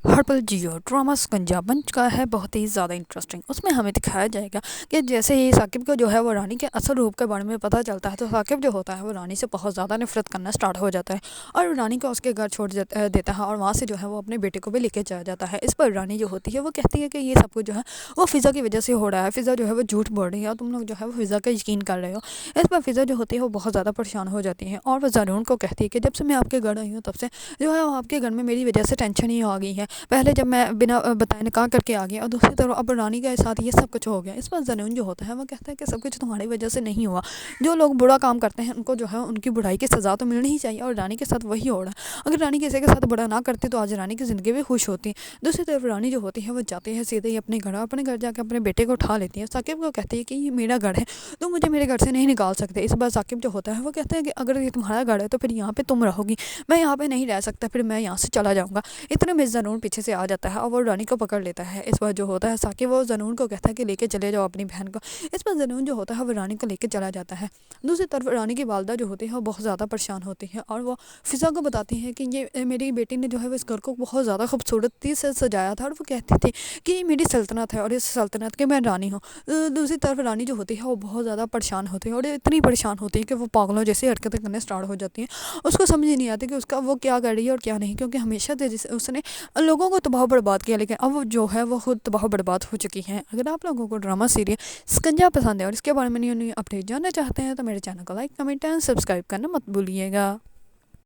ہرپل Jio drama سکنجا بن چکا ہے بہت ہی زیادہ انٹرسٹنگ۔ اس میں ہمیں دکھایا جائے گا کہ جیسے ہی ثاقب کو جو ہے وہ رانی کے اصل روپ کے بارے میں پتہ چلتا ہے تو ثاقب جو ہوتا ہے وہ رانی سے بہت زیادہ نفرت کرنا سٹارٹ ہو جاتا ہے اور رانی کو اس کے گھر چھوڑ دیتا ہے اور وہاں سے جو ہے وہ اپنے بیٹے کو بھی لے کے چلا جاتا ہے۔ اس پر رانی جو ہوتی ہے وہ کہتی ہے کہ یہ سب کچھ جو ہے وہ فضا کی وجہ سے ہو رہا ہے، فضا جو ہے وہ جھوٹ بول رہی ہے اور تم لوگ جو ہے وہ فضا کا یقین کر رہے ہو۔ اس پر فضا جو ہوتی ہے وہ بہت زیادہ پریشان ہو جاتی ہے اور وہ زنون کو کہتی ہے کہ جب سے میں آپ کے گھر آئی ہوں تب سے جو ہے وہ آپ کے گھر میں میری وجہ سے ٹینشن ہی آ گئی ہے۔ پہلے جب میں بنا بتائے نکاح کر کے آ گیا اور دوسری طرف اب رانی کے ساتھ یہ سب کچھ ہو گیا۔ اس پر زنون جو ہوتا ہے وہ کہتا ہے کہ سب کچھ تمہاری وجہ سے نہیں ہوا، جو لوگ برا کام کرتے ہیں ان کو جو ہے ان کی برائی کی سزا تو ملنی ہی چاہیے اور رانی کے ساتھ وہی ہو رہا ہے۔ اگر رانی کسی کے ساتھ برا نہ کرتی تو آج رانی کی زندگی بھی خوش ہوتی۔ دوسری طرف رانی جو ہوتی ہے وہ جاتی ہے سیدھے ہی اپنے گھر جا کے اپنے بیٹے کو اٹھا لیتی ہے۔ ثاقب کو کہتی ہے کہ یہ میرا گھر ہے، تم مجھے میرے گھر سے نہیں نکال سکتے۔ اس بار ثاقب جو ہوتا ہے وہ کہتا ہے کہ اگر یہ تمہارا گھر ہے تو پھر یہاں پہ تم رہو گی، میں یہاں پہ نہیں رہ سکتا، پھر میں یہاں سے چلا جاؤں گا۔ اتنے میں زنون پیچھے سے آ جاتا ہے اور وہ رانی کو پکڑ لیتا ہے۔ اس بار جو ہوتا ہے ثاقب وہ زنون کو کہتا ہے کہ لے کے چلے جاؤ اپنی بہن کو۔ اس پر زنون جو ہوتا ہے وہ رانی کو لے کے چلا جاتا ہے۔ دوسری طرف رانی کی والدہ جو ہوتی ہے وہ بہت زیادہ پریشان ہوتی ہے اور وہ فضا کو بتاتی ہے کہ یہ میری بیٹی نے جو ہے وہ اس گھر کو بہت زیادہ خوبصورتی سے سجایا تھا اور وہ کہتی تھی کہ یہ میری سلطنت ہے اور اس سلطنت کی میں رانی ہوں۔ دوسری طرف رانی جو ہوتی ہے وہ بہت زیادہ پریشان ہوتی ہے اور اتنی پریشان ہوتی ہے کہ وہ پاگلوں جیسی حرکتیں کرنے سٹارٹ ہو جاتی ہیں۔ اس کو سمجھ ہی نہیں آتی کہ اس کا وہ کیا کر رہی ہے اور کیا نہیں، کیونکہ ہمیشہ سے اس نے لوگوں کو تباہ و برباد کیا لیکن اب جو ہے وہ خود تباہ و برباد ہو چکی ہے۔ اگر آپ لوگوں کو ڈرامہ سیریل سکنجا پسند ہے اور اس کے بارے میں نیو اپڈیٹ جاننا چاہتے ہیں تو میرے چینل کو لائک، کمنٹ اینڈ سبسکرائب کرنا مت بھولیے گا۔